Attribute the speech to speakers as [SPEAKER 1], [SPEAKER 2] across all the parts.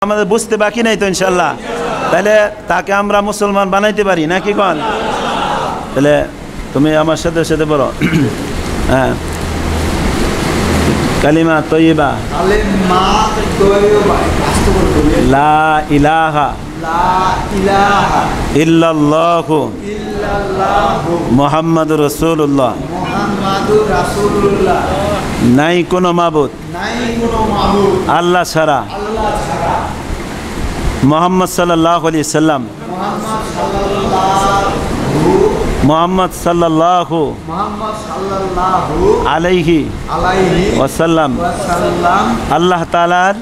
[SPEAKER 1] আমাদের বুঝতে বাকি নাই তো ইনশাআল্লাহ। তাহলে তাকে আমরা মুসলমান বানাইতে পারি নাকি কোন? তাহলে তুমি আমার সাথে সাথে বলো, হ্যাঁ, কালিমা তয়্যিবা, লা ইলাহা ইল্লাল্লাহু মুহাম্মাদুর রাসূলুল্লাহ, নাই কোনো মাবুদ আল্লাহ ছাড়া, মুহাম্মদ সাল্লাল্লাহু আলাইহি সাল্লাম, মুহাম্মদ সাল্লাল্লাহু আলাইহি ওয়াসাল্লাম আল্লাহ তাআলার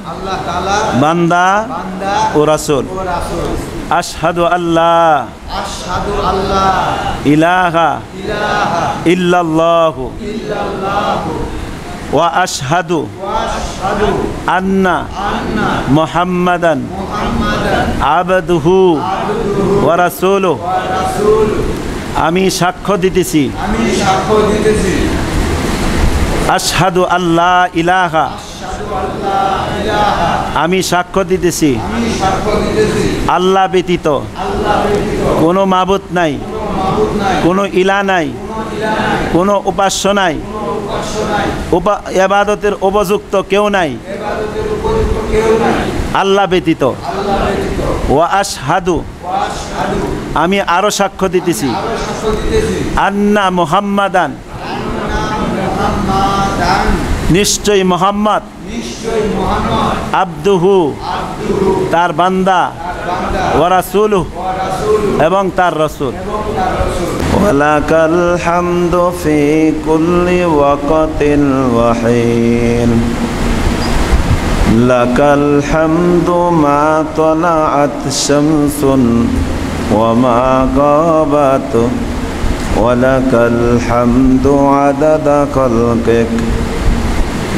[SPEAKER 1] বান্দা ও রাসূল। আশহাদু আল্লাহ ইলাহা ইল্লাল্লাহু ওয়া আশহাদু আন্না মুহাম্মাদান আবদুহু ওয়া রাসূলুহু। আমি সাক্ষ্য দিতেছি, আশহাদু আল্লাহ ইলাহা, আমি সাক্ষ্য দিতেছি আল্লাহ ব্যতীত কোনো মাবুদ নাই, কোনো ইলাহ নাই, কোনো উপাস্য নাই, ইবাদতের উপযুক্ত কেউ নাই আল্লাহ ব্যতীত। ওয়া আশহাদু, আমি আরো সাক্ষ্য দিতেছি, আন্না মুহাম্মাদান, নিশ্চয় মুহাম্মদ, আবদুহু, তার বান্দা, ওয়া রাসূলুহু, এবং তার রাসূল। ওয়ালাকাল হামদু ফি কুল্লি ওয়াকাতিন ওয়া হিন, লাকাল হামদু মা তালাআত শামসুন ওয়া মা গাবাত, ওয়ালাকাল হামদু আদাদা খালকিক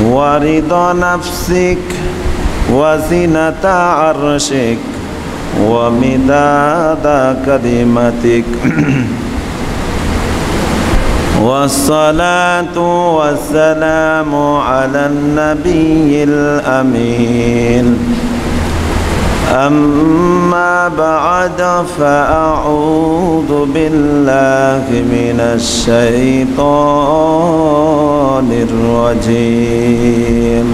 [SPEAKER 1] ওয়া রিদা নাফসিক ওয়া জিনাতা আরশিক ওয়া মিদাদা কালিমাতিক। والصلاة والسلام على النبي الأمين. أما بعد فأعوذ بالله من الشيطان الرجيم.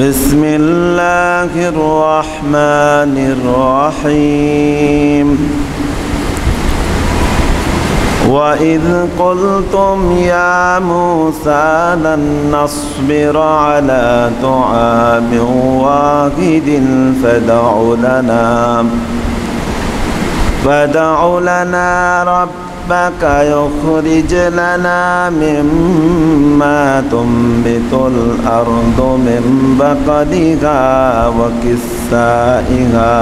[SPEAKER 1] بسم الله الرحمن الرحيم. وإذ قلتم يا موسى لن نصبر على طعام واحد فادع لنا ربك يخرج لنا مما تنبت الأرض من بقلها وكسائها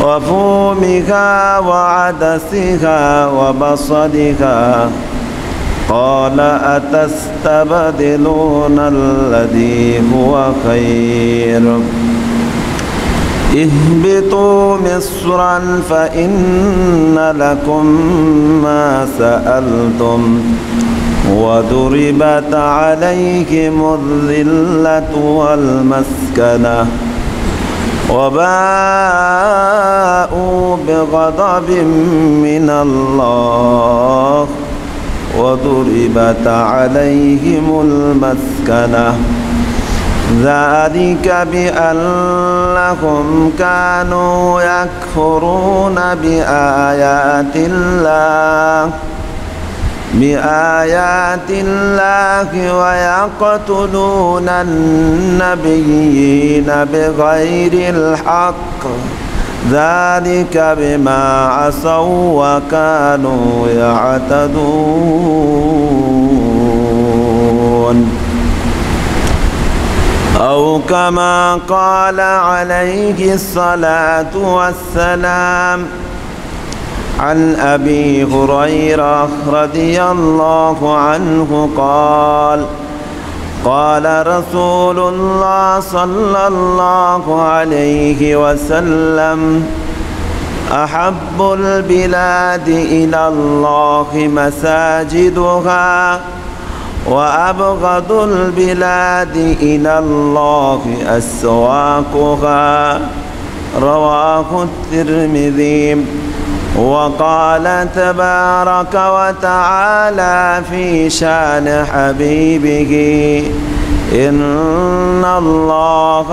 [SPEAKER 1] وفومها وعدسها وبصلها. قال أتستبدلون الذي هو خير اهبطوا مصرا فإن لكم ما سألتم وضربت عليهم الذلة والمسكنة وباءوا بغضب من الله وضربت عليهم المسكنة ذلك بأنهم كانوا يكفرون بآيات الله ويقتلون النبيين بغير الحق ذلك بما عصوا وكانوا يعتدون. أو كما قال عليه الصلاة والسلام عن أبي هريرة رضي الله عنه قال رسول الله صلى الله عليه وسلم أحب البلاد إلى الله مساجدها وأبغض البلاد إلى الله أسواقها رواه الترمذي. وقال تبارك وتعالى في شان حبيبه إن الله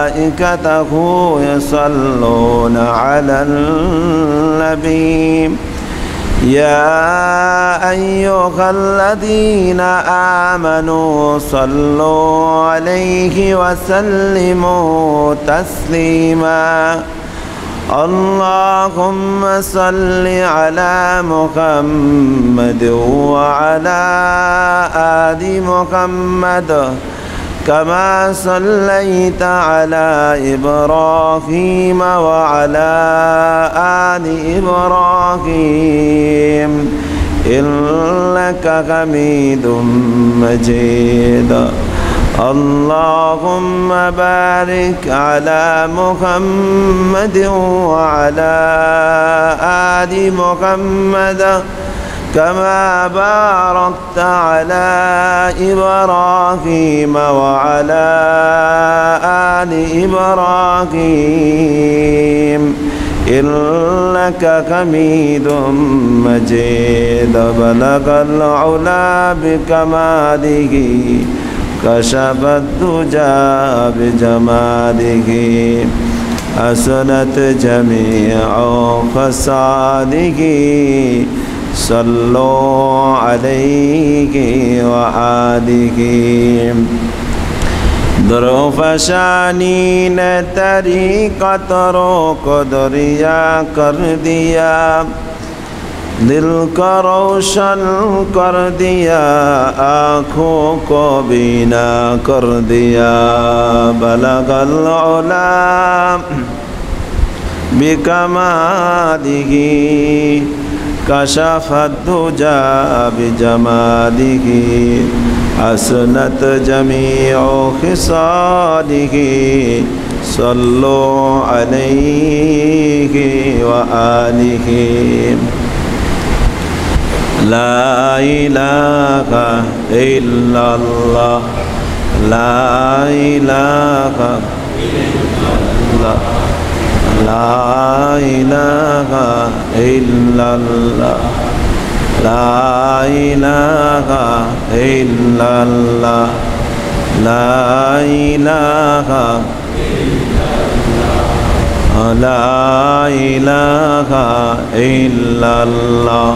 [SPEAKER 1] وملائكته يصلون على النبي يا أيها الذين آمنوا صلوا عليه وسلموا تسليما. اللهم صل على محمد وعلى آل محمد كما صليت على إبراهيم وعلى آل إبراهيم إنك حميد مجيد. اللهم بارك على محمد وعلى آل محمد كما باركت على إبراهيم وعلى آل إبراهيم إنك حميد مجيد. بلغ العلا بكماله كشف الدجى بجماله حسنت جميع خصاله صلوا عليه وآله. درفشانی نے طریقت رو دریا کر دیا دل کو روشن کر دیا آنکھوں کو بینا کر دیا. بلغ العلا بکمالہ کشف الدجى بجماله حسنت جميع خصاله صلوا عليه وآله. لا إله إلا الله لا إله إلا الله لا إله إلا الله لا إله إلا الله لا إله لا إله إلا الله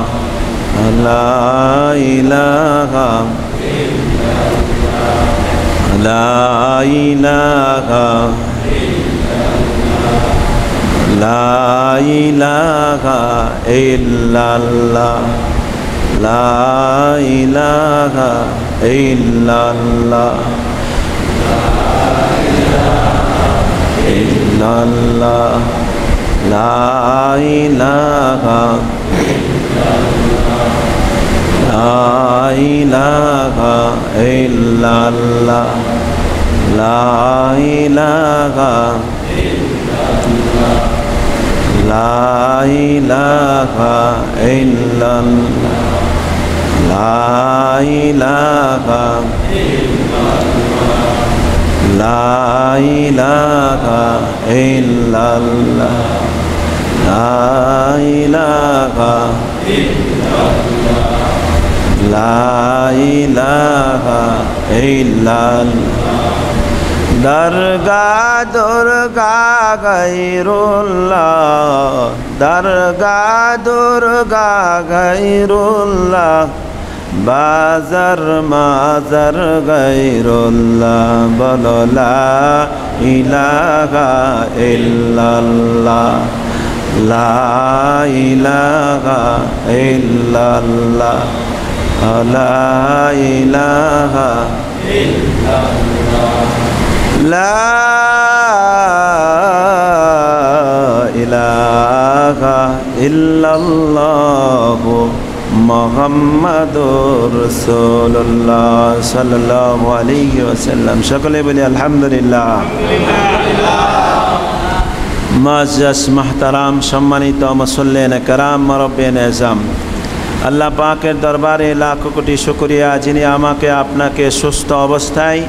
[SPEAKER 1] لا إله لا إله لا إله إلا الله لا إله إلا الله إلا الله لا إله لا إله إلا الله لا إله لا إله إلا الله لا إله لا إله إلا الله لا إله لا إله إلا الله. درگاہ درگاہ غیراللہ درگاہ درگاہ غیراللہ بازر مازر غیراللہ بولو لا الہ الا اللہ لا الہ الا اللہ لا الہ الا اللہ لا إله إلا الله محمد رسول الله صلى الله عليه وسلم. সকলে বলি আলহামদুলিল্লাহ. মুআজ্জাজ মুহতারাম সম্মানিত মুসল্লিন کرام মুরব্বিয়ান আযম আল্লাহ পাকের দরবারে লাখ কোটি শুকরিয়া, যিনি আমাকে আপনাকে সুস্থ অবস্থায়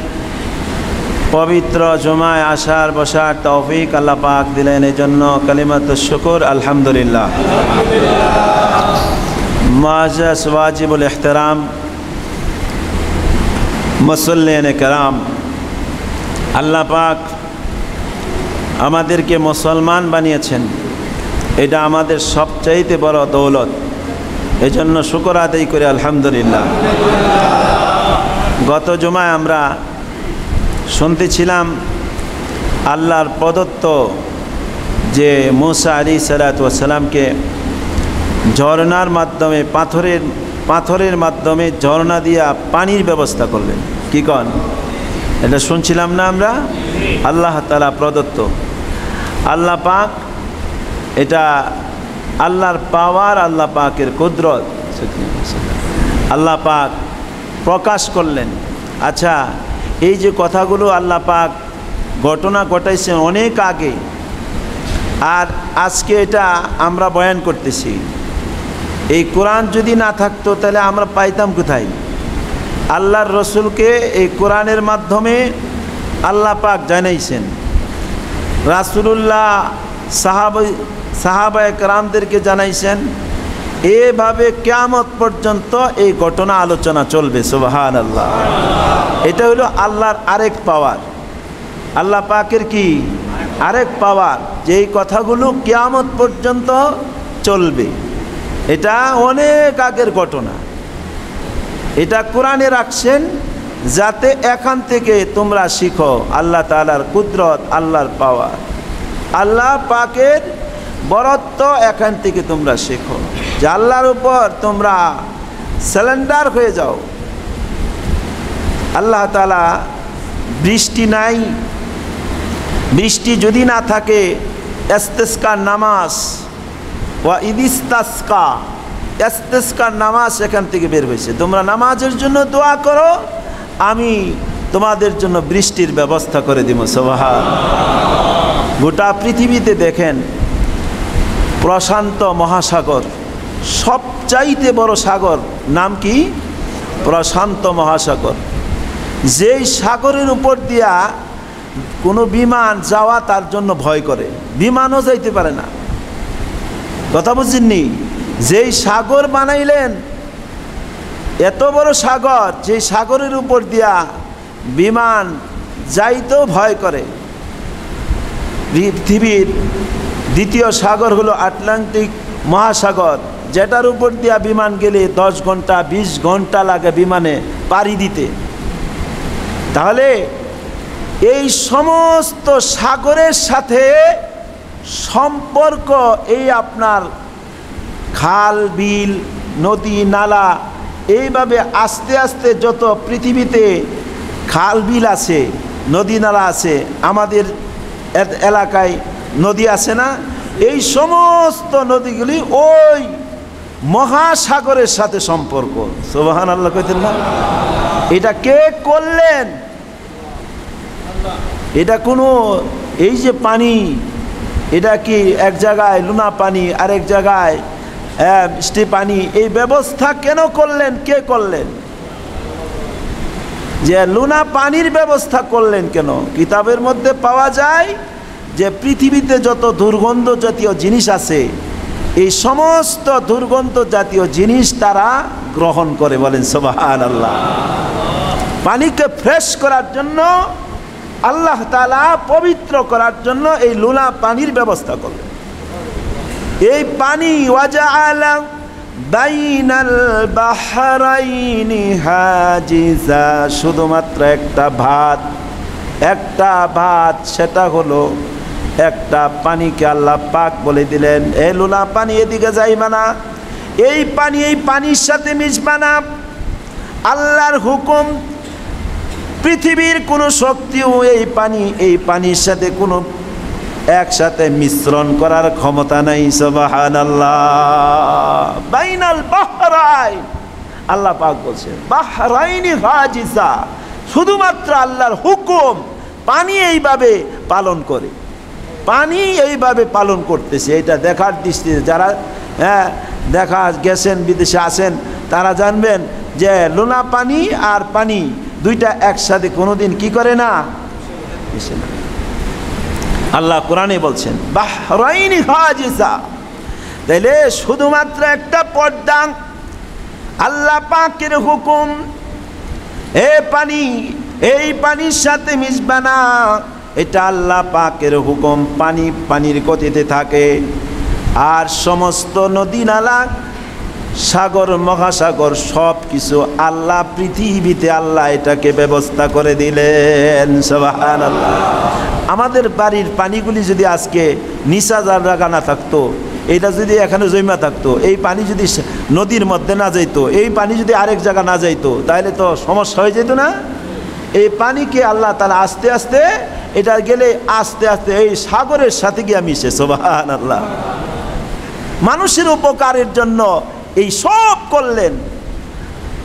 [SPEAKER 1] পবিত্র জুমায় আসার বসার তৌফিক আল্লাহ পাক দিলেন। এই জন্য কালিমাতুশ শুকর আলহামদুলিল্লাহ। মুআজ্জাজ ওয়াজিবুল ইহতিরাম মুসল্লিন কেরাম, আল্লাহ পাক আমাদেরকে মুসলমান বানিয়েছেন, এটা আমাদের সবচাইতে বড় দৌলত। এই জন্য শুকর আদায় করে আলহামদুলিল্লাহ। গত জুমায় আমরা শুনতেছিলাম আল্লাহর প্রদত্ত যে মূসা আলাইহিস সালামকে ঝর্ণার মাধ্যমে পাথরের মাধ্যমে ঝর্ণা দিয়া পানির ব্যবস্থা করলেন। কি কন, এটা শুনছিলাম না আমরা? আল্লাহ তাআলা প্রদত্ত, আল্লাহ পাক, এটা আল্লাহর পাওয়ার, আল্লাহ পাকের কুদরত আল্লাহ পাক প্রকাশ করলেন। আচ্ছা, এই যে কথাগুলো আল্লাহ পাক ঘটনা ঘটাইছেন অনেক আগে, আর আজকে এটা আমরা বয়ান করতেছি। এই কোরআন যদি না থাকতো তাহলে আমরা পাইতাম কোথায়? আল্লাহর রসুলকে এই কোরআনের মাধ্যমে আল্লাহ পাক জানাইছেন, রাসূলুল্লাহ সাহাবায়ে কেরামদেরকে জানাইছেন। এভাবে কিয়ামত পর্যন্ত এই ঘটনা আলোচনা চলবে। সুবহানাল্লাহ। এটা হলো আল্লাহর আরেক পাওয়ার, আল্লাহ পাকের কি আরেক পাওয়ার, যে এই কথাগুলো কিয়ামত পর্যন্ত চলবে। এটা অনেক আগের ঘটনা, এটা কোরআনে রাখছেন যাতে এখান থেকে তোমরা শিখো আল্লাহ তাআলার কুদরত, আল্লাহর পাওয়ার, আল্লাহ পাকের বরত্ব। এখান থেকে তোমরা শেখো যে আল্লাহর উপর তোমরা সারেন্ডার হয়ে যাও। আল্লাহ তাআলা বৃষ্টি নাই, বৃষ্টি যদি না থাকে ইস্তিসকার নামাজ ওয়া ইদিস্তাসকা, ইস্তিসকার নামাজ এখান থেকে বের হয়েছে। তোমরা নামাজের জন্য দোয়া করো, আমি তোমাদের জন্য বৃষ্টির ব্যবস্থা করে দিব। সুবহানাল্লাহ। গোটা পৃথিবীতে দেখেন প্রশান্ত মহাসাগর, সবচাইতে বড় সাগর নাম কি? প্রশান্ত মহাসাগর। যেই সাগরের উপর দিয়া কোনো বিমান যাওয়া তার জন্য ভয় করে, বিমানও যাইতে পারে না। কথা বুঝছেননি? যেই সাগর বানাইলেন, এত বড় সাগর, যেই সাগরের উপর দিয়া বিমান যাইতেও ভয় করে। পৃথিবীর দ্বিতীয় সাগর হলো আটলান্টিক মহাসাগর, যেটার উপর দিয়া বিমান গেলে 10 ঘন্টা 20 ঘন্টা লাগে বিমানে পাড়ি দিতে। তাহলে এই সমস্ত সাগরের সাথে সম্পর্ক, এই আপনার খাল বিল নদী নালা, এইভাবে আস্তে আস্তে যত পৃথিবীতে খাল বিল আছে, নদী নালা আছে, আমাদের এলাকায় নদী আছে না, এই সমস্ত নদীগুলি ওই মহাসাগরের সাথে সম্পর্ক। সুবহানাল্লাহ কইতেন না? এটা কে করলেন? এটা কোনো এই যে পানি, এটা কি এক জায়গায় লুনা পানি, আরেক জায়গায় বৃষ্টি পানি, এই ব্যবস্থা কেন করলেন? কে করলেন? যে লুনা পানির ব্যবস্থা করলেন কেন? কিতাবের মধ্যে পাওয়া যায় যে পৃথিবীতে যত দুর্গন্ধ জাতীয় জিনিস আছে, এই সমস্ত দুর্গন্ধ জাতীয় জিনিস তারা গ্রহণ করে। বলেন সুবহানাল্লাহ। পানিকে ফ্রেশ করার জন্য, আল্লাহ তাআলা পবিত্র করার জন্য এই লুনা পানির ব্যবস্থা করলেন। এই পানি ওয়াজআলা বাইনাল বাহরাইনি হাজিজা, শুধুমাত্র একটা ভাত, সেটা হলো একটা পানিকে আল্লাহ পাক বলে দিলেন, এ লুনা পানি এদিকে যাইবা না, এই পানি এই পানির সাথে মিশবা না। আল্লাহর হুকুম, পৃথিবীর কোনো শক্তিও এই পানির সাথে কোনো একসাথে মিশ্রণ করার ক্ষমতা নাই। সুবহানাল্লাহ। বাইনাল বাহরাইন, আল্লাহ পাক বলছেন বাহরাইনি হাজিজা, শুধুমাত্র আল্লাহর হুকুম পানি এইভাবে পালন করে, পানি এইভাবে পালন করতেছে। এটা দেখার দৃষ্টিতে যারা দেখা গেছেন, বিদেশে আসেন, তারা জানবেন যে লোনা পানি আর পানি দুইটা একসাথে কোনোদিন কি করে না, মিশে না। আল্লাহ কোরআনে বলছেন বাহরাইনি হাজিসা, তাইলে শুধুমাত্র একটা পর্দা, আল্লাহ পাকের হুকুম, এই পানির সাথে মিশবে না, এটা আল্লাহ পাকের হুকুম। পানির গতিতে থাকে। আর সমস্ত নদী নালা, সাগর মহাসাগর সব কিছু আল্লাহ পৃথিবীতে আল্লাহ এটাকে ব্যবস্থা করে দিলেন। সুবহানাল্লাহ। আমাদের বাড়ির পানিগুলি যদি আজকে নিচা জায়গা না থাকতো, এটা যদি এখানে জমা থাকতো, এই পানি যদি নদীর মধ্যে না যাইতো, এই পানি যদি আরেক জায়গা না যাইতো, তাহলে তো সমস্যা হয়ে যেত না। এই পানিকে আল্লাহ তাআলা আস্তে আস্তে, এটা গেলে আস্তে আস্তে এই সাগরের সাথে গিয়ে মিশে। সুবহানাল্লাহ। মানুষের উপকারের জন্য এই সব করলেন।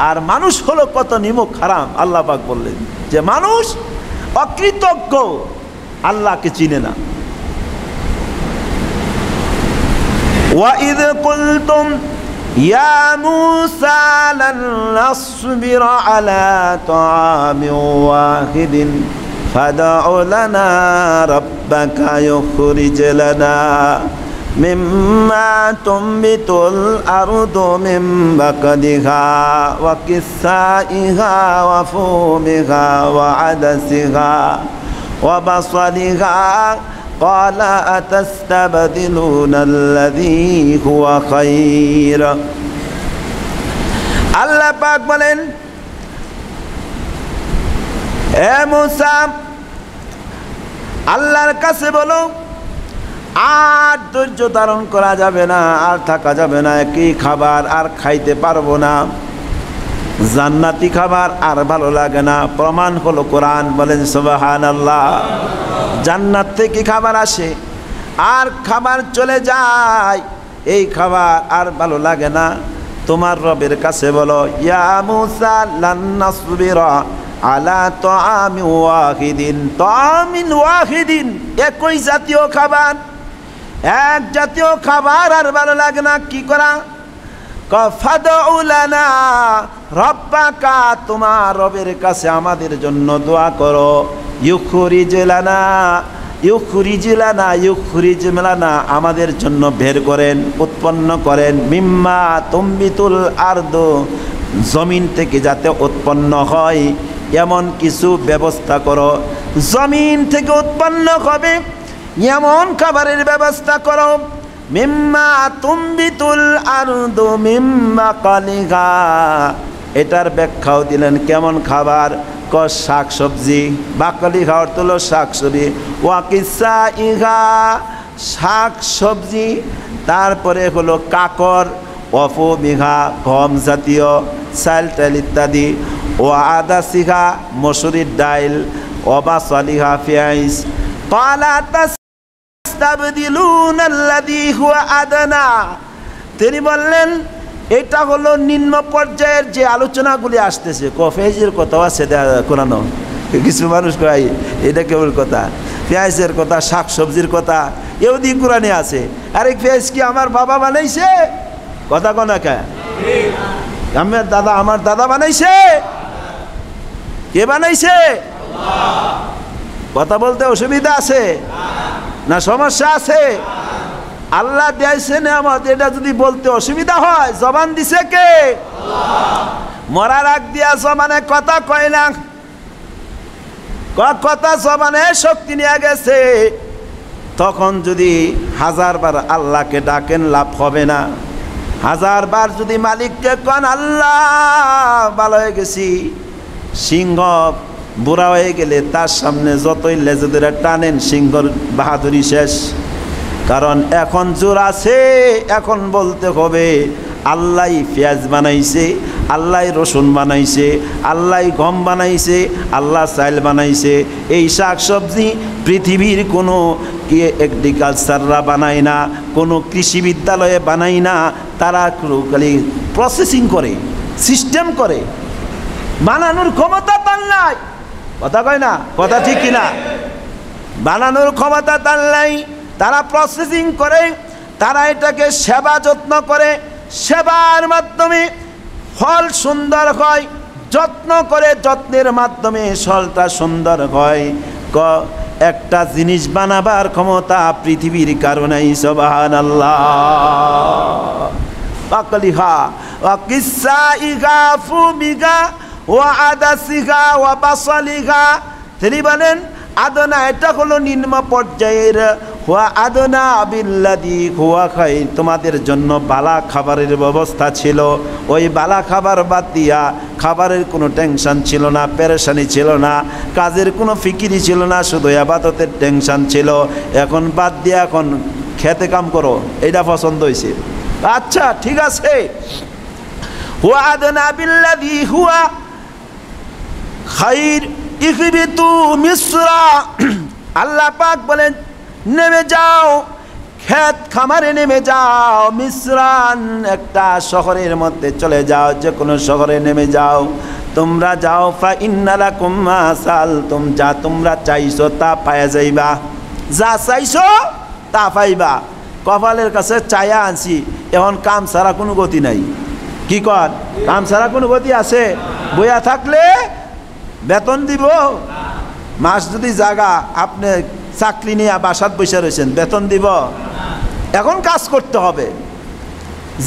[SPEAKER 1] আর মানুষ হলো কত নিমক হারাম। আল্লাহ পাক বললেন যে মানুষ অকৃতজ্ঞ, আল্লাহকে চিনে না। وَإِذْ قُلْتُمْ يَا مُوسَى لَن نَّصْبِرَ عَلَى طَعَامٍ وَاحِدٍ فَادْعُ لَنَا رَبَّكَ يُخْرِجْ لَنَا مِمَّا تُنبِتُ الْأَرْضُ مِن بَقْلِهَا وَقِثَّائِهَا وَفُومِهَا وَعَدَسِهَا وَبَصَلِهَا قال أتستبدلون الذي هو خير। আল্লাহ পাক বলেন, হে মুসা, আল্লাহর কাছে বলো, আর ধৈর্য ধারণ করা যাবে না, আর থাকা যাবে না, একই খাবার আর খাইতে পারবো না, জান্নাতি খাবার আর ভালো লাগে না। প্রমাণ হলো কোরআন। বলেন সুবহানাল্লাহ। জান্নাত থেকে খাবার আসে আর খাবার চলে যায়, এই খাবার আর ভালো লাগে না। তোমার রবের কাছে বলো, ইয়া মুসা লান নাসবিরা আলা তাআমিন ওয়াহিদিন, তাআমিন ওয়াহিদিন, একই জাতীয় খাবার, এক জাতীয় খাবার আর ভালো লাগে না, কি করা? ফাদউ লানা রব্বাকা, তোমার রবের কাছে আমাদের জন্য দোয়া করো। ইউখরিজ লানা, আমাদের জন্য বের করেন, উৎপন্ন করেন। মিম্মা তুমবিতুল আরদু, জমিন থেকে যাতে উৎপন্ন হয় এমন কিছু ব্যবস্থা করো। জমিন থেকে উৎপন্ন হবে এমন খাবারের ব্যবস্থা করো। মিম্মা তুমবিতুল আরদু মিম্মা কালিগা, এটার ব্যাখ্যাও দিলেন কেমন খাবার। শাক সবজি, বাকলি খাওয়ার তুলো শাক সবজি, ওয়াকিসা ইহা শাক সবজি, তারপরে হলো কাকর, অফুমিহা গম জাতীয়, চাল টাইল ইত্যাদি, ও আদা সিহা মসুরির ডাইল, অবাসলিহা পেঁয়াজ। কালা তাস্তাবদিলুন আল্লাযী হুয়া আদনা, তিনি বললেন এটা হলো নিম্ন পর্যায়ের যে আলোচনাগুলি আসতেছে। পেঁয়াজের কথাও আছে কোরআন, কিছু মানুষ কয় এটা কেবল কথা, পেঁয়াজের কথা, শাক সবজির কথা এও কোরআনে আছে। আরে পেঁয়াজ কি আমার বাবা বানাইছে? কথা কোনা কে? আমার দাদা বানাইছে? কে বানাইছে? কথা বলতে অসুবিধা আছে না সমস্যা আছে? আল্লাহ দিয়েছে নেয়ামত, এটা যদি বলতে অসুবিধা হয়, জবান দিছে কে? মরার আগ দিয়া জবানে কথা কয় না, কথা জবানে শক্তি নিয়ে গেছে। তখন যদি 1000 বার আল্লাহকে ডাকেন লাভ হবে না। 1000 বার যদি মালিককে কন আল্লাহ ভালো হয়ে গেছি, সিংহ বুড়া হয়ে গেলে তার সামনে যতই লেজে ধরে টানেন সিংহর বাহাদুরি শেষ। কারণ এখন জোর আছে, এখন বলতে হবে আল্লাহ পেঁয়াজ বানাইছে, আল্লাহ রসুন বানাইছে, আল্লাহ গম বানাইছে, আল্লাহ চাইল বানাইছে। এই শাক সবজি পৃথিবীর কোনো এগ্রিকালচাররা বানায় না, কোনো কৃষি বিদ্যালয়ে বানায় না, তারা খালি প্রসেসিং করে, সিস্টেম করে, বানানোর ক্ষমতা তার নাই। কথা কয় না? কথা ঠিক কিনা? বানানোর ক্ষমতা তার নাই। তারা প্রসেসিং করে, তারা এটাকে সেবা যত্ন করে, সেবার মাধ্যমে ফল সুন্দর হয়, যত্ন করে যত্নের মাধ্যমে ফলটা সুন্দর হয়। একটা জিনিস বানাবার ক্ষমতা পৃথিবীর কারণেই, সুবহানাল্লাহ। বাকলিহা ওয়া কিসাইহা ফুমিগা ওয়া আদাসিহা ওয়া বাসালিহা, তিনি বলেন আদনা এটা হলো নিম্ন পর্যায়ের, হুয়া আদনা বিল্লাদি হুয়া খাই, তোমাদের জন্য বালা খাবারের ব্যবস্থা ছিল। ওই বালা খাবার বাদ দিয়া খাবারের কোনো টেনশন ছিল না, পেরেশানি ছিল না, কাজের কোনো ফিকিরি ছিল না, শুধু ইবাদতের টেনশন ছিল। এখন বাদ দিয়া এখন খেতে কাম করো, এটা পছন্দ হয়েছে। আচ্ছা ঠিক আছে, হুয়া আদনা বিল্লাদি হুয়া খাইর ইহবিতু মিসরা, আল্লাহ পাক বলেন নেমে যাও, ক্ষেত খামারে নেমে যাও, মিসরান একটা শহরের মধ্যে চলে যাও, যে কোনো শহরে নেমে যাও, তোমরা যাও। ফা ইন্না লাকুম মা সালতুম, যা তোমরা চাইছো তা পায়া যাইবা, যা চাইছো তা পাইবা। কপালের কাছে চায়া আনছি, এখন কাম ছাড়া কোনো গতি নাই। কি কর, কাম ছাড়া কোনো গতি আছে? বইয়া থাকলে বেতন দিব? মাস যদি জাগা আপনি চাকরি নিয়ে বাসাত বসে রয়েছেন, বেতন দিব? এখন কাজ করতে হবে,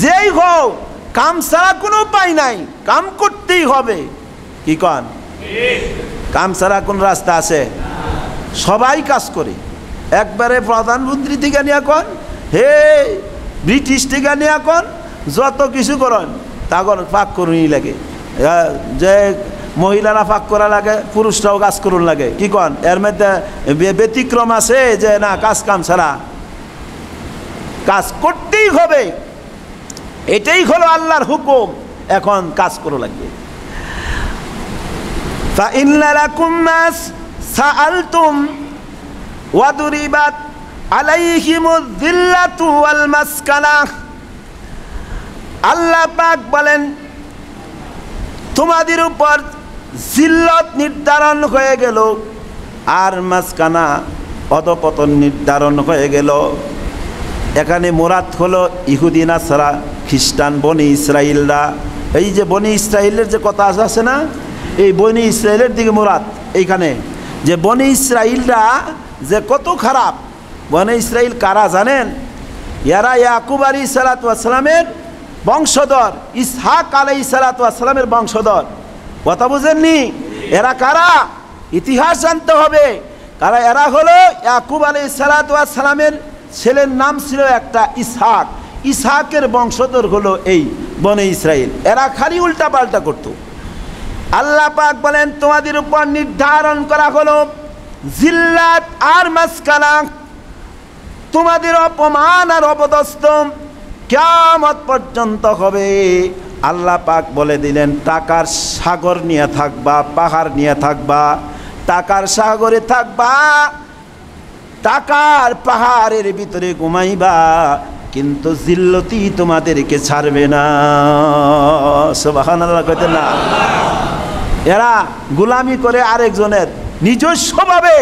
[SPEAKER 1] যেই হোক, কাম ছাড়া কোনো উপায় নাই, কাম করতেই হবে। কি কন, কাম ছাড়া কোন রাস্তা আছে? সবাই কাজ করে, একবারে প্রধানমন্ত্রী থেকে নিয়ে কন, হে ব্রিটিশ থেকে নিয়ে কন, যত কিছু করেন তাগর পাক করুনই লাগে। যে মহিলারা পাক করা লাগে, পুরুষরাও কাজ করুন লাগে। কি কন, এর মধ্যে ব্যতিক্রম আছে যে না, কাজ কাম ছাড়া কাজ করতেই হবে, এটাই হলো আল্লাহর হুকুম। এখন কাজ করো লাগবে। ফা ইন্না লাকুম মা সাআলতুম ওয়া দুরিবাত আলাইহিমুয যিল্লাতু ওয়াল মাসকানা, আল্লাহ পাক বলেন তোমাদের উপর জিল্লত নির্ধারণ হয়ে গেল, আর মাসকানা অধপতন নির্ধারণ হয়ে গেল। এখানে মুরাদ হলো ইহুদি নাসারা, খ্রিস্টান, বনি ইসরাইলরা। এই যে বনি ইসরাইলের যে কথা আছে না, এই বনি ইসরাইলের দিকে মুরাদ। এইখানে যে বনি ইসরাইলরা যে কত খারাপ, বনি ইসরাইল কারা জানেন? এরা ইয়াকুব আলাইহিস সালাতু ওয়াস সালামের বংশধর, ইসহাক আলাইহিস সালাতু ওয়াস সালামের বংশধর। কথা বুঝেননি? এরা কারা? ইতিহাস জানতে হবে কারা। এরা হলো ইয়াকুব আলাইহিস সালাতু ওয়াস সালামের ছেলের নাম ছিল একটা ইসহাক, ইসহাকের বংশধর হলো এই বনে ইসরাইল। এরা খালি উল্টা পাল্টা করত। আল্লাহ পাক বলেন তোমাদের উপর নির্ধারণ করা হলো জিল্লাত আর মাসকানা, তোমাদের অপমান আর অপদস্থ কিয়ামত পর্যন্ত হবে। আল্লাহ পাক বলে দিলেন টাকার সাগর নিয়ে থাকবা, পাহাড় নিয়ে থাকবা, টাকার সাগরে থাকবা, টাকার পাহাড়ের ভিতরে ঘুমাইবা, কিন্তু জিল্লতি তোমাদেরকে ছাড়বে না। সুবহানাল্লাহ কইতে না? এরা গোলামি করে আরেকজনের, নিজস্বভাবে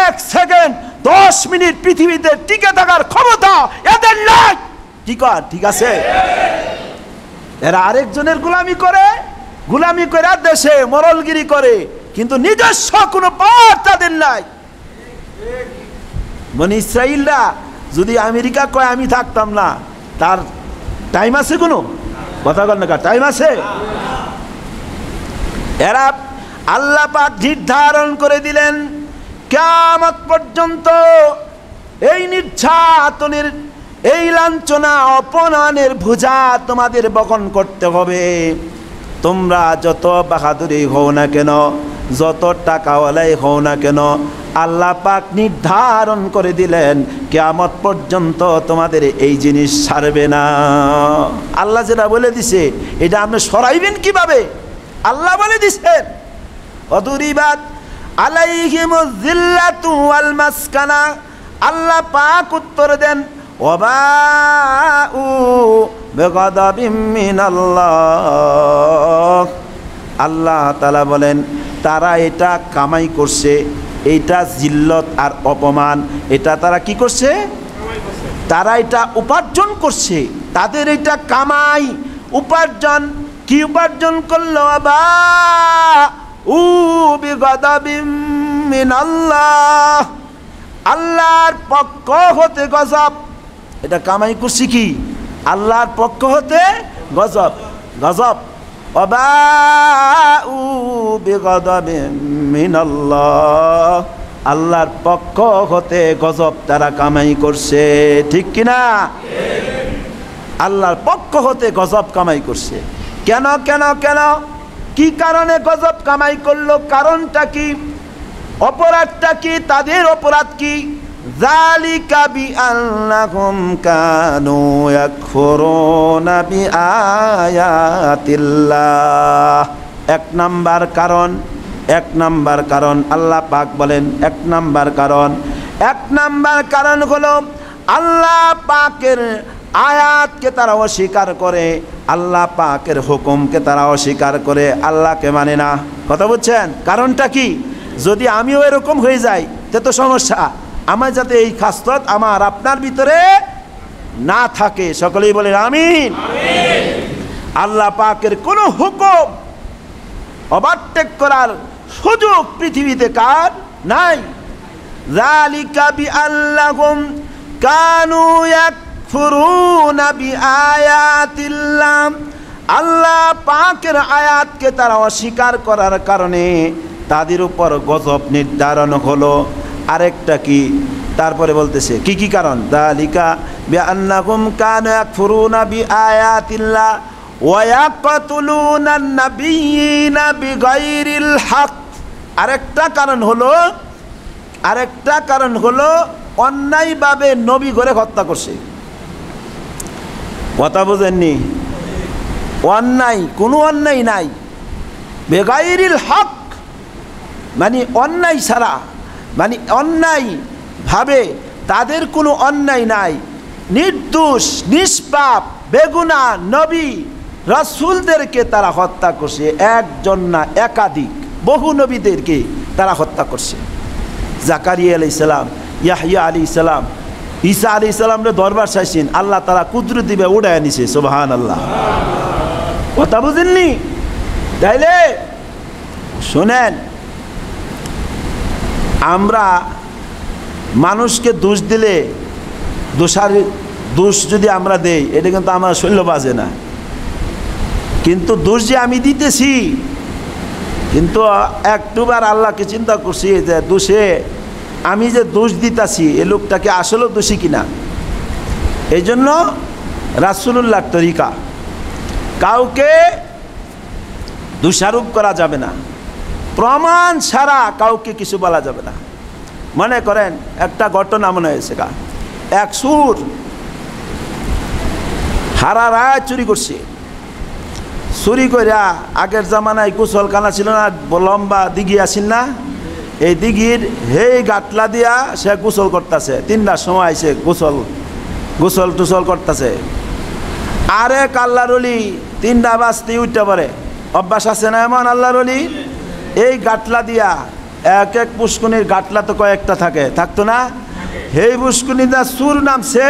[SPEAKER 1] 1 সেকেন্ড 10 মিনিট পৃথিবীতে টিকে থাকার ক্ষমতা এদের নাই। ঠিক আছে? এরা আরেকজনের গোলামি করে, গোলামি করে দেশে মরলগিরি করে, কিন্তু নিজস্ব কোনো পাওয়ার তাদের নাই। বনি ইসরাইলরা যদি আমেরিকা কয় আমি থাকতাম না, তার টাইম আছে? কোনো কথা বল না, টাইম আছে? এরা আল্লাহ পাক নির্ধারণ করে দিলেন কিয়ামত পর্যন্ত এই নির্যাতনের, এই লাঞ্ছনা অপমানের বোঝা তোমাদের বহন করতে হবে। তোমরা যত বাহাদুরি হও না কেন, যত টাকাওয়ালাই হও না কেন, আল্লাহ পাক নির্ধারণ করে দিলেন কিয়ামত পর্যন্ত তোমাদের এই জিনিস ছাড়বে না। আল্লাহ যেটা বলে দিছে এটা আপনি সরাইবেন কিভাবে? আল্লাহ বলে দিছেন অদুরিবাত আলাইহিমুয যিল্লাতু ওয়াল মাসকানা। আল্লাহ পাক উত্তর দেন ওয়াবাউ বিগাদাবিম মিনাল্লাহ। আল্লাহ তাআলা বলেন তারা এটা কামাই করছে, এইটা জিল্লত আর অপমান, এটা তারা কি করছে? তারা এটা উপার্জন করছে, তাদের এটা কামাই উপার্জন। কি উপার্জন করলো? বা উ বিগদাবিম মিনাল্লাহ, আল্লাহর পক্ষ হতে গজব। এটা কামাই করছি কি? আল্লাহর পক্ষ হতে গজব। গজব অবাউ বিগদাবিম মিনাল্লাহ, আল্লাহর পক্ষ হতে গজব তারা কামাই করছে। ঠিক কিনা? আল্লাহর পক্ষ হতে গজব কামাই করছে। কেন কেন কেন? কি কারণে গজব কামাই করলো? কারণটা কি? অপরাধটা কি? তাদের অপরাধ কি? যালিকা বিআন্নাহুম কানু ইয়াকফুরুনা বিআয়াতিল্লাহ। এক নাম্বার কারণ আল্লাহ পাক বলেন, এক নাম্বার কারণ হলো আল্লাহ পাকের আয়াতকে তারা অস্বীকার করে, আল্লাহ পাকের হুকুমকে তারা অস্বীকার করে, আল্লাহকে মানে না। কথা বুঝছেন? কারণটা কি? যদি আমিও এরকম হয়ে যাই তে তো সমস্যা। আমার যাতে এই খাসলত আমার আপনার ভিতরে না থাকে। সকলেই বলেন আমিন। আল্লাহ পাকের কোনো হুকুম ওভারটেক করার সুযোগ পৃথিবীতে কার নাই। যালিকা বিআন্নাহুম কানু ইয়াকফুরুনা বিআয়াতিল্লাহ, আল্লাহ পাকের আয়াতকে তারা অস্বীকার করার কারণে তাদের উপর গজব নির্ধারণ হলো। আরেকটা কি? তারপরে বলতেছে কি কি কারণ? যালিকা বিআন্নাহুম কানু ইয়াকফুরুনা বিআয়াতিল্লাহ ওয়া ইয়াকতুলুনান নাবিয়্যিনা বিগাইরিল হক। আরেকটা কারণ হলো অন্যায়ভাবে নবী করে হত্যা করছে। কথা বুঝেননি? অন্যায়, কোনো অন্যায় নাই। বেগাইরিল হক মানে অন্যায় ছাড়া, মানে অন্যায় ভাবে তাদের কোনো অন্যায় নাই, নির্দোষ নিষ্পাপ বেগুনা নবী রাসূলদেরকে তারা হত্যা করছে। একজন না, একাধিক বহু নবীদেরকে তারা হত্যা করছে। জাকারিয়া আলাইহিস সালাম, ইয়াহইয়া আলাইহিস সালাম, ঈসা আলাইহিস সালামরে দরবার চাইছেন, আল্লাহ তারা কুদরত দিবে উড়ায় নিছে। সুবহানাল্লাহ। কথা বুঝেননি? তাইলে শোনেন, আমরা মানুষকে দোষ দিলে, দোষ যদি আমরা দেই, এটা কিন্তু আমার শৈল্য বাজে না। কিন্তু দোষ যে আমি দিতেছি, কিন্তু একটুবার আল্লাহকে চিন্তা করছি যে দোষে আমি যে দোষ দিতেছি এ লোকটাকে আসলে দোষী কিনা। এই জন্য রাসূলুল্লাহর তরিকা, কাউকে দোষারোপ করা যাবে না, প্রমাণ ছাড়া কাউকে কিছু বলা যাবে না। মনে করেন একটা ঘটনা মনে হয়েছে, এক সুর হারা রায় চুরি করছে। চুরি করিয়া আগের জামানায় গোসলখানা ছিল না, লম্বা দিঘি আসিল না, এই দিঘির হেই গাটলা দিয়া সে গোসল করতেছে। 3টার সময় আইসে গোসল টুসল করতেছে। আরেক আল্লাহর ওলি 3টা বাজতে উঠতে পারে, অভ্যাস আছে না এমন আল্লাহর ওলি, এই গাটলা দিয়া এক এক পুষ্কুনির গাটলা তো কয়েকটা থাকতো না, এই পুষ্কুনিদা সুর নামছে,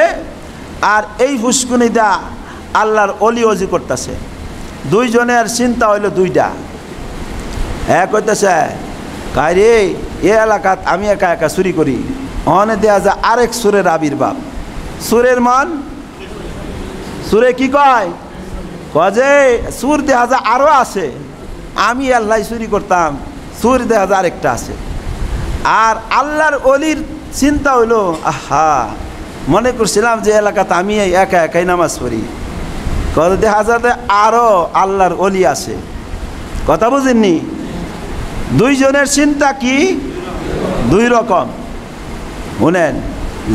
[SPEAKER 1] আর এই পুষ্কুনিদা আল্লাহর অলি অজি করতেছে। দুইজনের চিন্তা হইল দুইটা। এক হইতেছে কারে এ এলাকাত আমি একা একা চুরি করি, অনে দেয়া যায় আরেক সুরের আবির্ভাব। সুরের মন সুরে কি কয় যে সুর দেখা যায় আরও আছে, আমি আল্লাহ চুরি করতাম, সুর দেখা যায় আরেকটা আছে। আর আল্লাহর অলির চিন্তা হইলো, আহা মনে করছিলাম যে এলাকাতে আমি একা একাই নামাজ পড়ি, দেখা যাতে আরও আল্লাহর অলি আছে। কথা বুঝেননি? দুইজনের চিন্তা কি দুই রকম। শুনেন,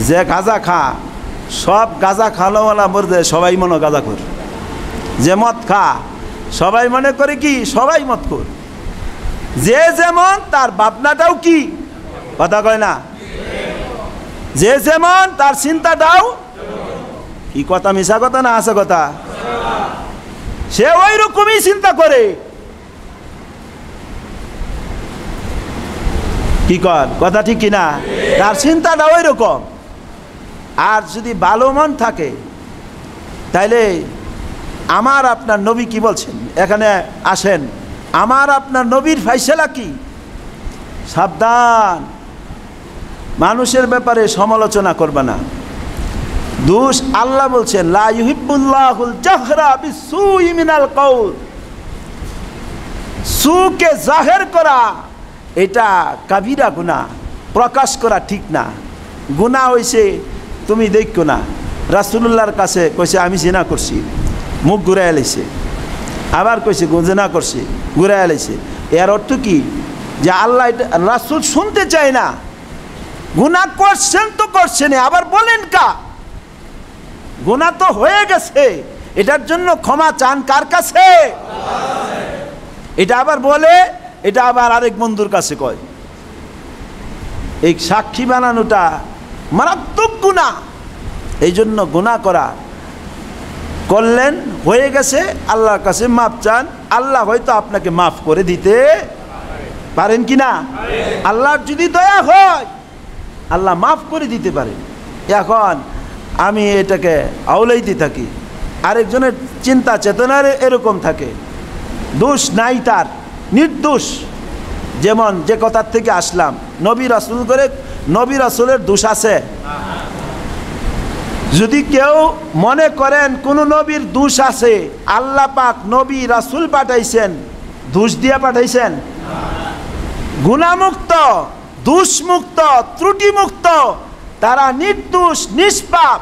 [SPEAKER 1] যে গাঁজা খা, সব গাঁজা খাওয়ালা মরদে সবাই মনে গাঁজা খোর। যে মদ খা, সবাই মনে করে কি সবাই মদ খোর। যে যেমন তার ভাবনাটাও কি, কথা কয় না, যে যেমন তার চিন্তাটাও কি। কথা মিশা কথা না আসা কথা? সে ওই রকমই চিন্তা করে। কি কর কথা ঠিক কিনা? তার চিন্তাটা ওই রকম। আর যদি ভালো মন থাকে তাইলে আমার আপনার নবী কি বলছেন? এখানে আসেন, আমার আপনার নবীর ফাইসালা কি? সাবধান, মানুষের ব্যাপারে সমালোচনা করবে না। দোষ আল্লাহ বলছেন লা ইউহিব্বুল্লাহুল জাহরা বিসসুই মিনাল কাউল। সুকে জাহের করা এটা কাবিরা গুনাহ, প্রকাশ করা ঠিক না। গুনাহ হইছে তুমি দেখো না। রাসূলুল্লাহর কাছে কইছে আমি জিনা করছি, মুখ ঘুরাইয়া লাইছে। আবার কইছে জিনা করছি, ঘুরাইয়া লাইছে। এর অর্থ কি? যে আল্লাহ এটা রাসূল শুনতে চায় না। গুনাহ করছেন তো করছেন, আবার বলেন কা? গুনাহ তো হয়ে গেছে, এটার জন্য ক্ষমা চান কার কাছে? এটা আবার বলে, এটা আবার আরেক বন্ধুর কাছে কয়। এই সাক্ষী বানানোটা মারাত্মক গুনাহ। এই জন্য গুনাহ করা করলেন, হয়ে গেছে, আল্লাহর কাছে মাপ চান। আল্লাহ হয়তো আপনাকে মাফ করে দিতে পারেন কি না? আল্লাহর যদি দয়া হয় আল্লাহ মাফ করে দিতে পারেন। এখন আমি এটাকে আওলাইতে থাকি, আরেকজনের চিন্তা চেতনার এরকম থাকে, দোষ নাই তার, নির্দোষ। যেমন যে কথার থেকে আসলাম, নবী রাসূল করে, নবী রাসূলের দোষ আছে। যদি কেউ মনে করেন কোন নবীর দোষ আছে, আল্লাহ পাক নবী রাসূল পাঠাইছেন, দোষ দিয়ে পাঠাইছেন? গুনাহমুক্ত, দোষমুক্ত, ত্রুটিমুক্ত, তারা নির্দোষ নিষ্পাপ,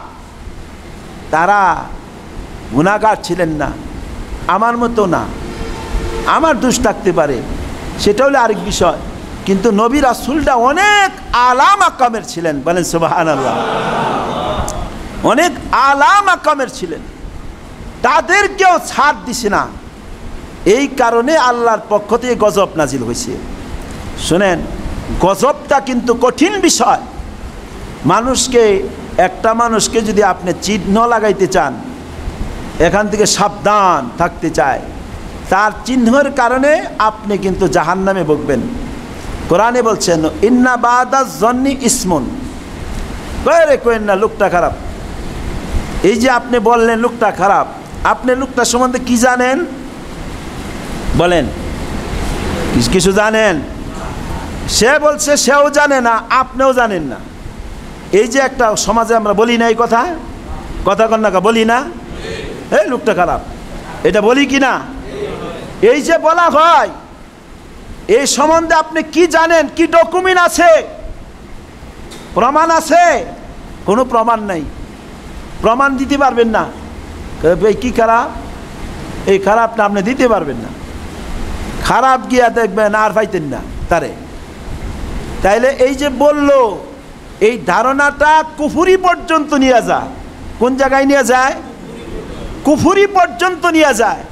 [SPEAKER 1] তারা গুনাহগার ছিলেন না। আমার মতো না, আমার দোষ থাকতে পারে, সেটা হলো আরেক বিষয়। কিন্তু নবী রাসূলটা অনেক আলা মাকামের ছিলেন, বলেন সুবহানাল্লাহ। অনেক আলা মাকামের ছিলেন, তাদেরকেও ছাড় দিছে না। এই কারণে আল্লাহর পক্ষ থেকে গজব নাজিল হয়েছে। শুনেন, গজবটা কিন্তু কঠিন বিষয়। মানুষকে, একটা মানুষকে যদি আপনি চিহ্ন লাগাইতে চান, এখান থেকে সাবধান থাকতে চায়, তার চিহ্নের কারণে আপনি কিন্তু জাহান্নামে ভুগবেন। কোরআনে বলছেন ইন্না বাদাজ জন্নি ইসমুন। কয়ে কোয়েন না লোকটা খারাপ। এই যে আপনি বললেন লোকটা খারাপ, আপনি লোকটা সম্বন্ধে কি জানেন বলেন? কিছু জানেন? সে বলছে সেও জানে না, আপনিও জানেন না। এই যে একটা সমাজে আমরা বলি না এই কথা, কথা কন্যা বলি না, এই লোকটা খারাপ, এটা বলি কি না? এই যে বলা হয়, এই সম্বন্ধে আপনি কি জানেন? কি ডকুমেন্ট আছে? প্রমাণ আছে? কোনো প্রমাণ নাই, প্রমাণ দিতে পারবেন না। এই কি খারাপ, এই খারাপটা আপনি দিতে পারবেন না। খারাপ গিয়া দেখবেন আর পাইতেন না তারে। তাইলে এই যে বলল, এই ধারণাটা কুফরি পর্যন্ত নিয়ে যায়। কোন জায়গায় নিয়ে যায়? কুফরি পর্যন্ত নিয়ে যায়।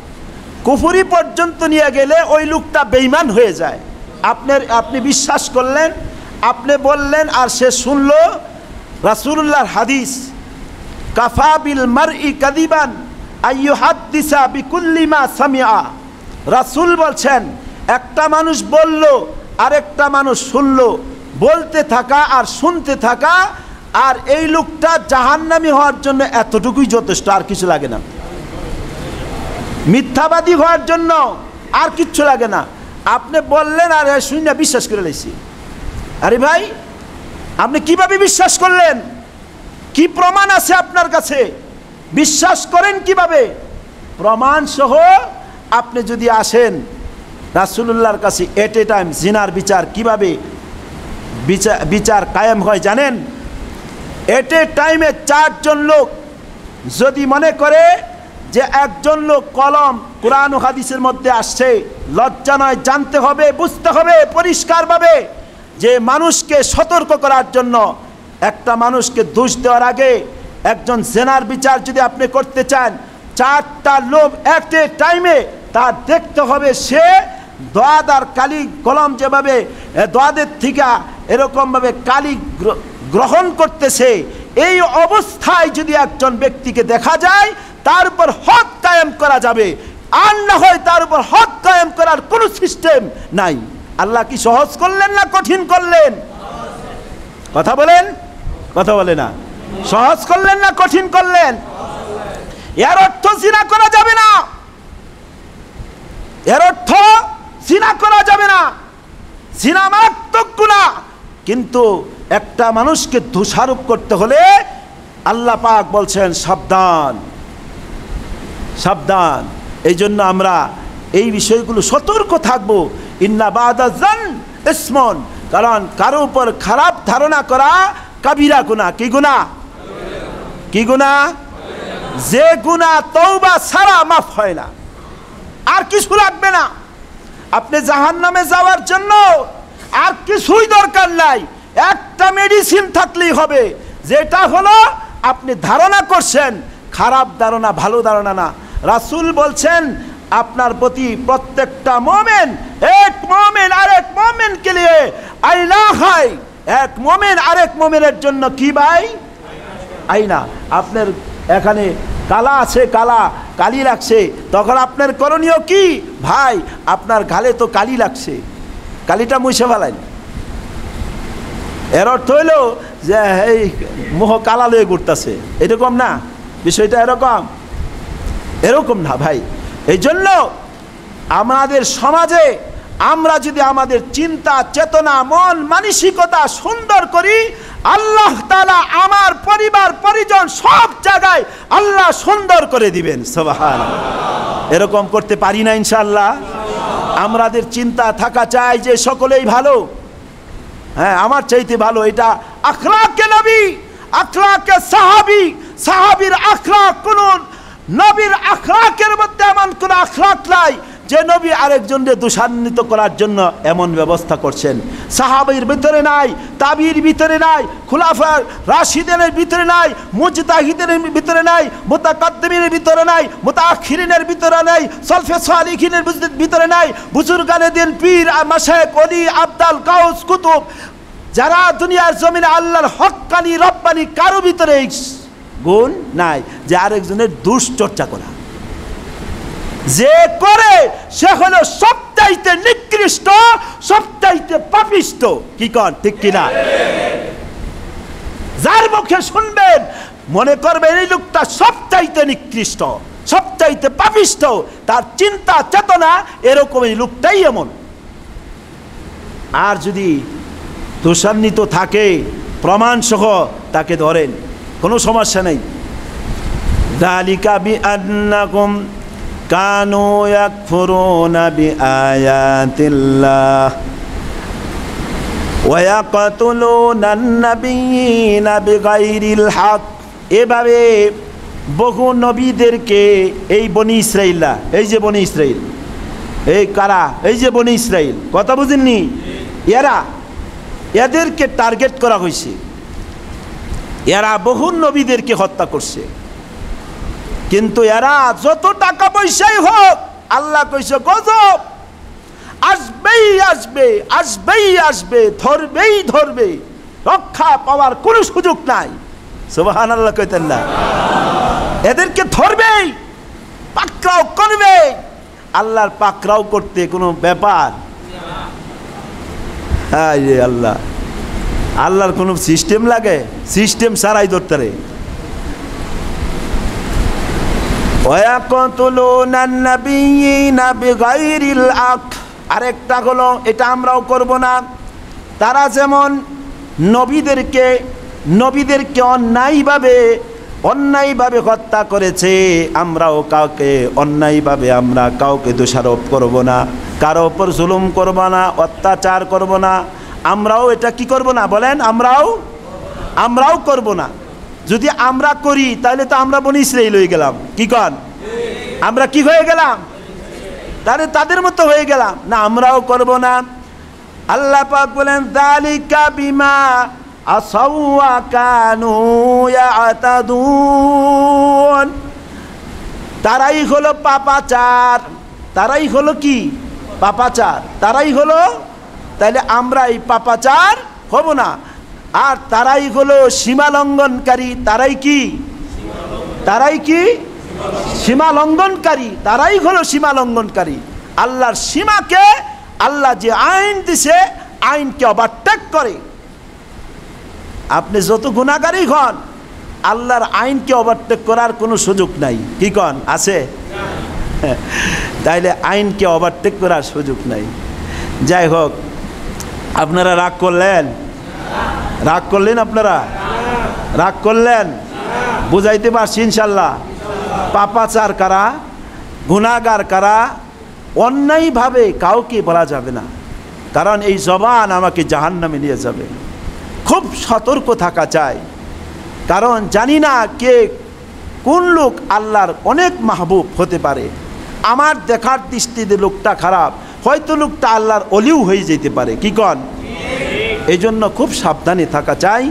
[SPEAKER 1] কুফরি পর্যন্ত নিয়ে গেলে ওই লোকটা বেঈমান হয়ে যায়। আপনি বিশ্বাস করলেন, আপনি বললেন, আর সে শুনল। রাসূলুল্লাহর হাদিস, কাফা বিল মারই কাযিবান আইয়ুহাদ্দিসা বিকুল্লি মা সামিআ। রাসূল বলছেন, একটা মানুষ বলল, আরেকটা মানুষ শুনল, বলতে থাকা আর শুনতে থাকা, আর এই লোকটা জাহান্নামী হওয়ার জন্য এতটুকুই যথেষ্ট, আর কিছু লাগে না। মিথ্যাবাদী হওয়ার জন্য আর কিচ্ছু লাগে না। আপনি বললেন আর শুনে বিশ্বাস করে লাইছি। আরে ভাই, আপনি কিভাবে বিশ্বাস করলেন? কি প্রমাণ আছে আপনার কাছে? বিশ্বাস করেন কিভাবে? প্রমাণ সহ আপনি যদি আসেন রাসূলুল্লাহর কাছে, এট এ টাইম জিনার বিচার কিভাবে বিচার কায়েম হয় জানেন? এট এ টাইমে 4 জন লোক যদি মনে করে যে একজন লোক কলম, কোরআন ও হাদিসের মধ্যে আসছে, লজ্জা নয়, জানতে হবে, বুঝতে হবে পরিষ্কারভাবে যে মানুষকে সতর্ক করার জন্য, একটা মানুষকে দোষ দেওয়ার আগে একজন জেনার বিচার যদি আপনি করতে চান, 4টা লোক এট এ টাইমে তার দেখতে হবে সে দোয়াদ আর কালি কলম যেভাবে দোয়াদের থেকে এরকমভাবে কালি গ্রহণ করতেছে, এই অবস্থায় যদি একজন ব্যক্তিকে দেখা যায়, তার উপর হক কায়েম করা যাবে। আর না হয় তার উপর হক কায়েম করার কোনো সিস্টেম নাই। আল্লাহ কি সহজ করলেন না কঠিন করলেন? কথা বলেন, কথা বলে না। সহজ করলেন না কঠিন করলেন? এর অর্থ জিনা করা যাবে না, এর অর্থ জিনা করা যাবে না, জিনা মারাত্মক গুনাহ। কিন্তু একটা মানুষকে দোষারোপ করতে হলে আল্লাহ পাক বলছেন সাবধান, সাবধান। এই জন্য আমরা এই বিষয়গুলো সতর্ক থাকবো। ইন্না বাদা জান ইসমন, কারণ কারো উপর খারাপ ধারণা করা কাবিরা গুনাহ। কি গুনাহ? কি গুনাহ? যে গুনাহ তওবা ছাড়া মাফ হয় না, আর কিছু লাগবে না। আপনি জাহান্নামে যাওয়ার জন্য আর কিছুই দরকার নাই, একটা মেডিসিন থাকলেই হবে, যেটা হলো আপনি ধারণা করছেন খারাপ ধারণা, ভালো ধারণা না। রাসূল বলছেন আপনার প্রতি প্রত্যেকটা মোমেন, এক মোমেন আরেক মোমেনকে নিয়ে আয়না হয়। এক মোমেন আরেক মোমেনের জন্য কি ভাই? আয়না। আপনার এখানে কালা আছে, কালি লাগছে, তখন আপনার করণীয় কি? ভাই আপনার গালে তো কালি লাগছে, কালিটা মুছে ফেলাইন। এর অর্থ হইল যে এই মোহ কালা লয়ে ঘুরতেছে, এরকম না বিষয়টা, এরকম না ভাই। এই জন্য আমাদের সমাজে আমরা যদি আমাদের চিন্তা চেতনা মন মানসিকতা সুন্দর করি, আল্লাহ তাআলা আমার পরিবার পরিজন সব জায়গায় আল্লাহ সুন্দর করে দিবেন। সুবহানাল্লাহ। এরকম করতে পারি না ইনশাআল্লাহ? আমাদের চিন্তা থাকা চাই যে সকলেই ভালো, হ্যাঁ আমার চাইতে ভালো। এটা আখলাকে নবী, আখলাকে সাহাবী, সাহাবীর আখলাক কোন নবীর আখলাকের মধ্যে এমন কোন আখলাক নাই যে নবী আরেকজনকে দোষান্বিত করার জন্য এমন ব্যবস্থা করছেন। সাহাবীর ভিতরে নাই, তাবির ভিতরে নাই, খুলাফায়ে রাশিদিনের ভিতরে নাই, মুজতাহিদের ভিতরে নাই, মুতাকাদ্দিমিনের ভিতরে নাই, মুতাআখিরিনের ভিতরে নাই, সালফে সালিহিনের ভিতরে নাই, বুজুর্গানে দিন পীর মাশায়েখ ওলি আবদাল গাউস কুতুব যারা দুনিয়ার জমিনে আল্লাহর হক্কানি রব্বানি কারো ভিতরে গুণ নাই যে আরেকজনের দুশ্চর্চা করা। যে করে সে হলো সবচাইতে নিকৃষ্ট, সবচাইতে পাপিষ্ট। কি কন ঠিক কিনা? যার মুখে শুনবেন মনে করবেন এই লোকটা সবচাইতে নিকৃষ্ট, সবচাইতে পাপিষ্ট, তার চিন্তা চেতনা এরকম, এই লোকটাই এমন। আর যদি দোষান্বিত থাকে প্রমাণ সহ তাকে ধরেন, কোনো সমস্যা নেই। যালিকা বিআন্নাকুম কানু ইয়াকফুরুনা বিআয়াতিল্লাহ ওয়া ইয়াকতুলুনান নাবিয়্যিনা বিগাইরিল হক। এভাবে বহু নবীদেরকে এই বনি ইসরাইলরা, এই যে বনি ইসরাইল, এই কারা? এই যে বনি ইসরাইল, কথা বুঝেননি? এদেরকে টার্গেট করা হয়েছে। এরা বহু নবীদেরকে হত্যা করছে, কিন্তু এরা যত টাকা পয়সাই হোক, আল্লাহ কইছে গজব আসবেই আসবে, আসবেই আসবে, ধরবেই ধরবে, রক্ষা পাওয়ার কোনো সুযোগ নাই। সুবহানাল্লাহ কইতেন না? এদেরকে ধরবেই, পাকড়াও করবে। আল্লাহর পাকড়াও করতে কোনো ব্যাপার? হায় রে আল্লাহ, আল্লাহর কোনো সিস্টেম লাগে? সিস্টেম ছাড়াই ধরতে রে। আরেকটা হলো, এটা আমরাও করব না। তারা যেমন নবীদেরকে অন্যায়ভাবে হত্যা করেছে, আমরাও কাউকে অন্যায়ভাবে আমরা কাউকে দোষারোপ করব না, কারো ওপর জুলুম করব না, অত্যাচার করব না। আমরাও এটা কি করব না বলেন? আমরাও করব না। যদি আমরা করি তাহলে তো আমরা বনি ইসরাইল হয়ে গেলাম। কি কন? আমরা কি হয়ে গেলাম? তাহলে তাদের মতো হয়ে গেলাম না, আমরাও করব না। আল্লাহ পাক বলেন যালিকা বিমা আসাউ ওয়া কানু ইয়াতাদুন। তারাই হলো পাপাচার, তারাই হলো কি? পাপাচার, তারাই হলো। তাহলে আমরা এই পাপাচার হব না। আর তারাই হলো সীমা লঙ্ঘনকারী। তারাই কি? সীমা লঙ্ঘনকারী, তারাই হলো সীমা লঙ্ঘনকারী। আল্লাহর সীমাকে, আল্লাহ যে আইন দিছে আইনকে ওভারটেক করে। আপনি যত গুনাহগারই হন, আল্লাহর আইনকে ওভারটেক করার কোনো সুযোগ নাই। কি কন আছে? তাইলে আইনকে ওভারটেক করার সুযোগ নাই। যাই হোক, আপনারা রাগ করলেন? রাগ করলেন? আপনারা রাগ করলেন? বুঝাইতে পারছি ইনশাল্লাহ? পাপাচার কারা, গুনাহগার কারা, অন্যায়ভাবে কাউকে বলা যাবে না, কারণ এই জবান আমাকে জাহান্নামে নিয়ে যাবে। খুব সতর্ক থাকা চাই, কারণ জানি না কে কোন লোক আল্লাহর অনেক মাহবুব হতে পারে। আমার দেখার দৃষ্টিতে লোকটা খারাপ, হয়তো লোকটা আল্লাহর অলিও হয়ে যেতে পারে। কি কন? এই জন্য খুব সাবধানে থাকা চাই।